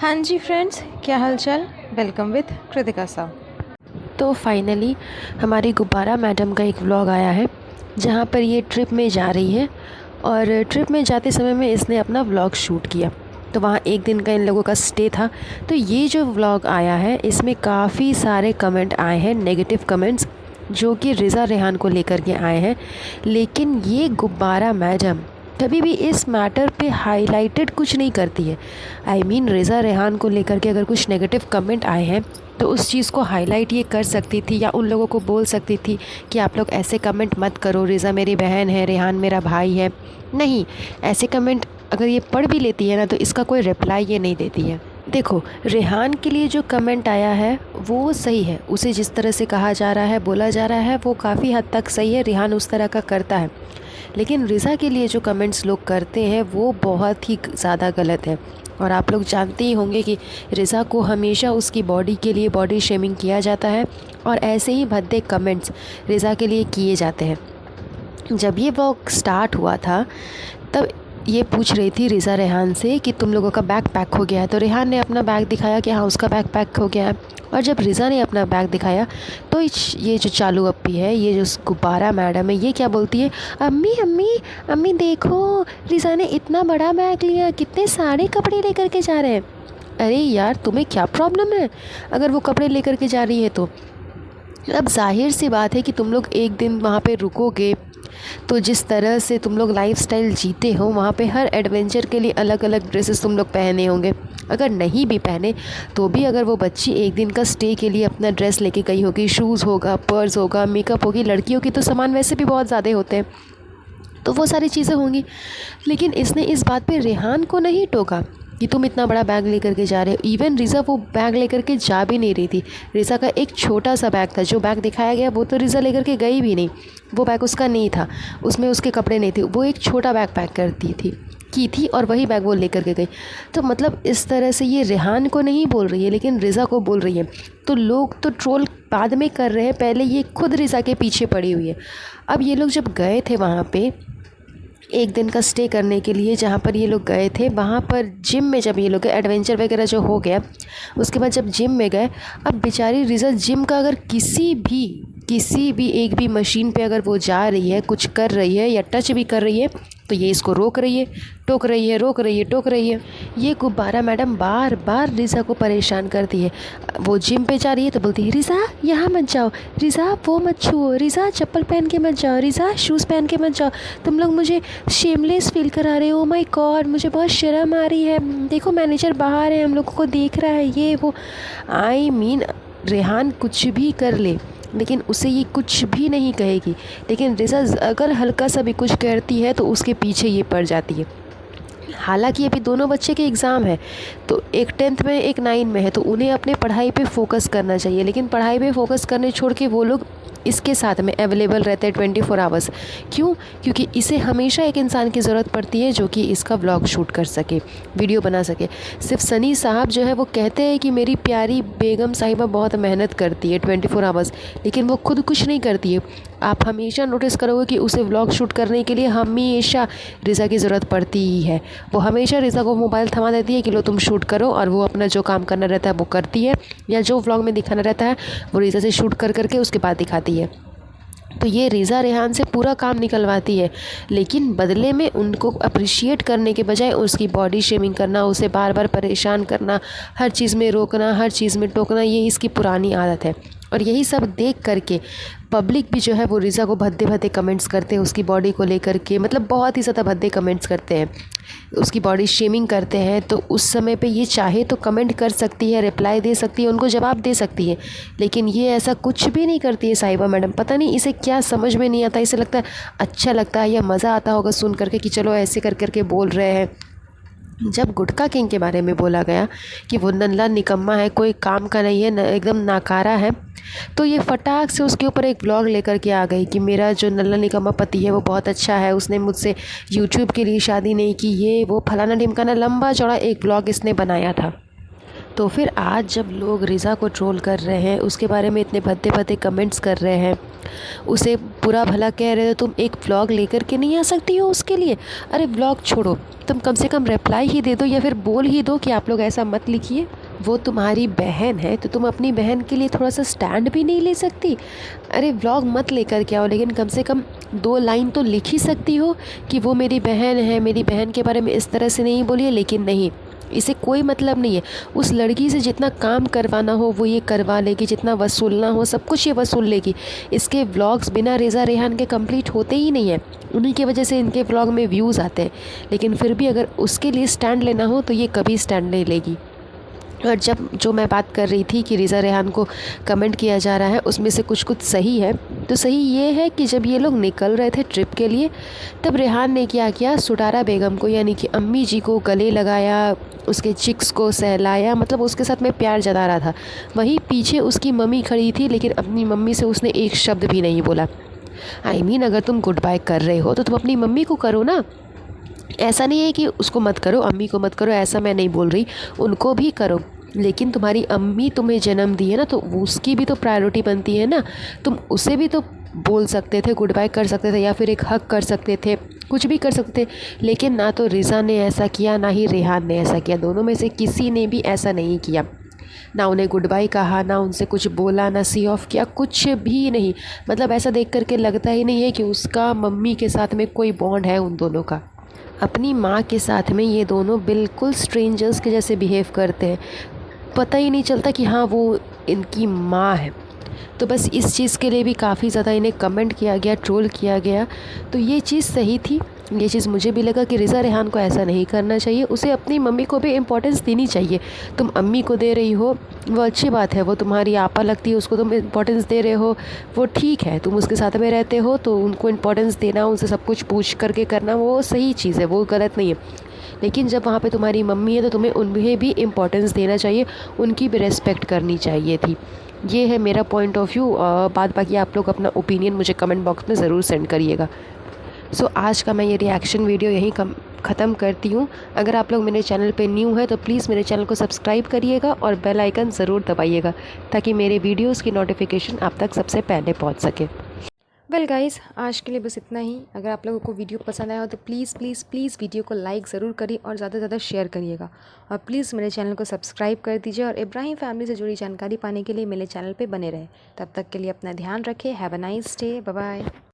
हाँ जी फ्रेंड्स, क्या हालचाल। वेलकम विद कृतिका साहब। तो फाइनली हमारी गुब्बारा मैडम का एक व्लॉग आया है जहाँ पर ये ट्रिप में जा रही है और ट्रिप में जाते समय में इसने अपना व्लॉग शूट किया। तो वहाँ एक दिन का इन लोगों का स्टे था। तो ये जो व्लॉग आया है इसमें काफ़ी सारे कमेंट आए हैं, नेगेटिव कमेंट्स, जो कि रिज़ा रेहान को लेकर के आए हैं। लेकिन ये गुब्बारा मैडम कभी भी इस मैटर पे हाईलाइटेड कुछ नहीं करती है। आई मीन रिज़ा रेहान को लेकर के अगर कुछ नेगेटिव कमेंट आए हैं तो उस चीज़ को हाईलाइट ये कर सकती थी या उन लोगों को बोल सकती थी कि आप लोग ऐसे कमेंट मत करो, रिज़ा मेरी बहन है, रेहान मेरा भाई है। नहीं, ऐसे कमेंट अगर ये पढ़ भी लेती है ना तो इसका कोई रिप्लाई ये नहीं देती है। देखो, रेहान के लिए जो कमेंट आया है वो सही है, उसे जिस तरह से कहा जा रहा है, बोला जा रहा है, वो काफ़ी हद तक सही है, रेहान उस तरह का करता है। लेकिन रिज़ा के लिए जो कमेंट्स लोग करते हैं वो बहुत ही ज़्यादा गलत है। और आप लोग जानते ही होंगे कि रिज़ा को हमेशा उसकी बॉडी के लिए बॉडी शेमिंग किया जाता है और ऐसे ही भद्दे कमेंट्स रिज़ा के लिए किए जाते हैं। जब ये वॉक स्टार्ट हुआ था तब ये पूछ रही थी रिज़ा रेहान से कि तुम लोगों का बैग पैक हो गया है। तो रेहान ने अपना बैग दिखाया कि हाँ उसका बैग पैक हो गया है। और जब रिज़ा ने अपना बैग दिखाया तो ये जो चालू अप्पी है, ये जो गुब्बारा मैडम है, ये क्या बोलती है, अम्मी अम्मी अम्मी देखो रिज़ा ने इतना बड़ा बैग लिया, कितने सारे कपड़े लेकर के जा रहे हैं। अरे यार, तुम्हें क्या प्रॉब्लम है अगर वो कपड़े लेकर के जा रही है तो? अब जाहिर सी बात है कि तुम लोग एक दिन वहाँ पे रुकोगे तो जिस तरह से तुम लोग लाइफस्टाइल जीते हो वहाँ पे हर एडवेंचर के लिए अलग अलग ड्रेसेस तुम लोग पहने होंगे। अगर नहीं भी पहने तो भी अगर वो बच्ची एक दिन का स्टे के लिए अपना ड्रेस लेके गई होगी, शूज़ होगा, पर्स होगा, मेकअप होगी, लड़कियों की तो सामान वैसे भी बहुत ज़्यादा होते हैं, तो वो सारी चीज़ें होंगी। लेकिन इसने इस बात पे रेहान को नहीं टोका कि तुम इतना बड़ा बैग लेकर के जा रहे हो। इवन रिज़ा वो बैग लेकर के जा भी नहीं रही थी। रिज़ा का एक छोटा सा बैग था, जो बैग दिखाया गया वो तो रिज़ा लेकर के गई भी नहीं, वो बैग उसका नहीं था, उसमें उसके कपड़े नहीं थे, वो एक छोटा बैग पैक करती थी और वही बैग वो लेकर के गई। तो मतलब इस तरह से ये रेहान को नहीं बोल रही है लेकिन रिज़ा को बोल रही है। तो लोग तो ट्रोल बाद में कर रहे हैं, पहले ये खुद रिज़ा के पीछे पड़ी हुई है। अब ये लोग जब गए थे वहाँ पे एक दिन का स्टे करने के लिए, जहाँ पर ये लोग गए थे वहाँ पर जिम में जब ये लोग एडवेंचर वगैरह जो हो गया उसके बाद जब जिम में गए, अब बेचारी रिज़ा जिम का अगर किसी भी एक भी मशीन पे अगर वो जा रही है, कुछ कर रही है या टच भी कर रही है तो ये इसको रोक रही है, टोक रही है, रोक रही है, टोक रही है। ये गुब्बारा मैडम बार बार रिज़ा को परेशान करती है। वो जिम पे जा रही है तो बोलती है रिज़ा यहाँ मत जाओ, रिज़ा वो मत छुओ, रिज़ा चप्पल पहन के मत जाओ, रिज़ा शूज़ पहन के मत जाओ, तुम लोग मुझे शेमलेस फील करा रहे हो, ओ माय गॉड मुझे बहुत शर्म आ रही है, देखो मैनेजर बाहर है, हम लोगों को देख रहा है, ये वो। आई मीन रेहान कुछ भी कर ले लेकिन उसे ये कुछ भी नहीं कहेगी। लेकिन रिज़ा अगर हल्का सा भी कुछ करती है तो उसके पीछे ये पड़ जाती है। हालांकि अभी दोनों बच्चे के एग्ज़ाम है, तो एक 10th में एक 9 में है, तो उन्हें अपने पढ़ाई पे फोकस करना चाहिए। लेकिन पढ़ाई पे फोकस करने छोड़ के वो लोग इसके साथ में अवेलेबल रहते हैं 24 आवर्स। क्यों? क्योंकि इसे हमेशा एक इंसान की ज़रूरत पड़ती है जो कि इसका व्लॉग शूट कर सके, वीडियो बना सके। सिर्फ सनी साहब जो है वो कहते हैं कि मेरी प्यारी बेगम साहिबा बहुत मेहनत करती है 24 आवर्स, लेकिन वो खुद कुछ नहीं करती है। आप हमेशा नोटिस करोगे कि उसे व्लॉग शूट करने के लिए हमेशा रिज़ा की ज़रूरत पड़ती ही है। वो हमेशा रिज़ा को मोबाइल थमा देती है कि लो तुम शूट करो, और वो अपना जो काम करना रहता है वो करती है, या जो व्लॉग में दिखाना रहता है वो रिज़ा से शूट कर करके उसके बाद दिखाती है। तो ये रिज़ा रेहान से पूरा काम निकलवाती है, लेकिन बदले में उनको अप्रिशिएट करने के बजाय उसकी बॉडी शेमिंग करना, उसे बार बार परेशान करना, हर चीज़ में रोकना, हर चीज़ में टोकना, ये इसकी पुरानी आदत है। और यही सब देख करके पब्लिक भी जो है वो रिज़ा को भद्दे भद्दे कमेंट्स करते हैं उसकी बॉडी को लेकर के, मतलब बहुत ही ज़्यादा भद्दे कमेंट्स करते हैं, उसकी बॉडी शेमिंग करते हैं। तो उस समय पे ये चाहे तो कमेंट कर सकती है, रिप्लाई दे सकती है, उनको जवाब दे सकती है, लेकिन ये ऐसा कुछ भी नहीं करती है साहिबा मैडम। पता नहीं इसे क्या समझ में नहीं आता, इसे लगता है अच्छा लगता है या मज़ा आता होगा सुन करके कि चलो ऐसे कर करके बोल रहे हैं। जब गुटखा किंग के बारे में बोला गया कि वो नल्ला निकम्मा है, कोई काम का नहीं है, एकदम नाकारा है, तो ये फटाक से उसके ऊपर एक ब्लॉग लेकर के आ गई कि मेरा जो नल्ला निकम्मा पति है वो बहुत अच्छा है, उसने मुझसे यूट्यूब के लिए शादी नहीं की, ये वो फलाना ढिमकाना, लंबा चौड़ा एक ब्लॉग इसने बनाया था। तो फिर आज जब लोग रिज़ा को ट्रोल कर रहे हैं, उसके बारे में इतने भद्दे भद्दे कमेंट्स कर रहे हैं, उसे बुरा भला कह रहे हो, तुम एक व्लॉग लेकर के नहीं आ सकती हो उसके लिए? अरे व्लॉग छोड़ो, तुम कम से कम रिप्लाई ही दे दो या फिर बोल ही दो कि आप लोग ऐसा मत लिखिए। वो तुम्हारी बहन है तो तुम अपनी बहन के लिए थोड़ा सा स्टैंड भी नहीं ले सकती? अरे व्लॉग मत लेकर के आओ, लेकिन कम से कम 2 लाइन तो लिख ही सकती हो कि वो मेरी बहन है, मेरी बहन के बारे में इस तरह से नहीं बोलिए। लेकिन नहीं, इसे कोई मतलब नहीं है। उस लड़की से जितना काम करवाना हो वो ये करवा लेगी, जितना वसूलना हो सब कुछ ये वसूल लेगी। इसके व्लॉग्स बिना रिज़ा रेहान के कंप्लीट होते ही नहीं हैं। उन्हीं की वजह से इनके व्लॉग में व्यूज़ आते हैं, लेकिन फिर भी अगर उसके लिए स्टैंड लेना हो तो ये कभी स्टैंड नहीं लेगी। और जब जो मैं बात कर रही थी कि रिज़ा रेहान को कमेंट किया जा रहा है, उसमें से कुछ कुछ सही है। तो सही ये है कि जब ये लोग निकल रहे थे ट्रिप के लिए, तब रेहान ने क्या किया, सुडारा बेगम को यानी कि अम्मी जी को गले लगाया, उसके चिक्स को सहलाया, मतलब उसके साथ में प्यार जता रहा था। वहीं पीछे उसकी मम्मी खड़ी थी, लेकिन अपनी मम्मी से उसने एक शब्द भी नहीं बोला। आई मीन अगर तुम गुड बाय कर रहे हो तो तुम अपनी मम्मी को करो ना। ऐसा नहीं है कि उसको मत करो, अम्मी को मत करो, ऐसा मैं नहीं बोल रही, उनको भी करो। लेकिन तुम्हारी अम्मी तुम्हें जन्म दी है ना, तो उसकी भी तो प्रायोरिटी बनती है ना। तुम उसे भी तो बोल सकते थे, गुड बाय कर सकते थे, या फिर एक हक कर सकते थे, कुछ भी कर सकते थे। लेकिन ना तो रिज़ा ने ऐसा किया, ना ही रेहान ने ऐसा किया। दोनों में से किसी ने भी ऐसा नहीं किया। ना उन्हें गुड बाय कहा, ना उनसे कुछ बोला, ना सी ऑफ किया, कुछ भी नहीं। मतलब ऐसा देख करके लगता ही नहीं है कि उसका मम्मी के साथ में कोई बॉन्ड है उन दोनों का। अपनी माँ के साथ में ये दोनों बिल्कुल स्ट्रेंजर्स के जैसे बिहेव करते हैं। पता ही नहीं चलता कि हाँ वो इनकी माँ है। तो बस इस चीज़ के लिए भी काफ़ी ज़्यादा इन्हें कमेंट किया गया, ट्रोल किया गया। तो ये चीज़ सही थी। ये चीज़ मुझे भी लगा कि रिज़ा रेहान को ऐसा नहीं करना चाहिए। उसे अपनी मम्मी को भी इम्पोर्टेंस देनी चाहिए। तुम अम्मी को दे रही हो वो अच्छी बात है, वो तुम्हारी आपा लगती है, उसको तुम इम्पोर्टेंस दे रहे हो वो ठीक है। तुम उसके साथ में रहते हो तो उनको इम्पोर्टेंस देना, उनसे सब कुछ पूछ करके करना वो सही चीज़ है, वो गलत नहीं है। लेकिन जब वहाँ पे तुम्हारी मम्मी है तो तुम्हें उन्हें भी इम्पोर्टेंस देना चाहिए, उनकी भी रेस्पेक्ट करनी चाहिए थी। ये है मेरा पॉइंट ऑफ व्यू। बाद बाकी आप लोग अपना ओपिनियन मुझे कमेंट बॉक्स में ज़रूर सेंड करिएगा। सो आज का मैं ये रिएक्शन वीडियो यहीं ख़त्म करती हूँ। अगर आप लोग मेरे चैनल पे न्यू है तो प्लीज़ मेरे चैनल को सब्सक्राइब करिएगा और बेल आइकन ज़रूर दबाइएगा, ताकि मेरे वीडियोज़ की नोटिफिकेशन आप तक सबसे पहले पहुँच सके। वेल गाइस, आज के लिए बस इतना ही। अगर आप लोगों को वीडियो पसंद आया हो तो प्लीज़ प्लीज़ प्लीज़ वीडियो को लाइक ज़रूर करिए और ज़्यादा से ज़्यादा शेयर करिएगा। और प्लीज़ मेरे चैनल को सब्सक्राइब कर दीजिए और इब्राहिम फैमिली से जुड़ी जानकारी पाने के लिए मेरे चैनल पे बने रहें। तब तक के लिए अपना ध्यान रखें। Have a nice day. Bye bye.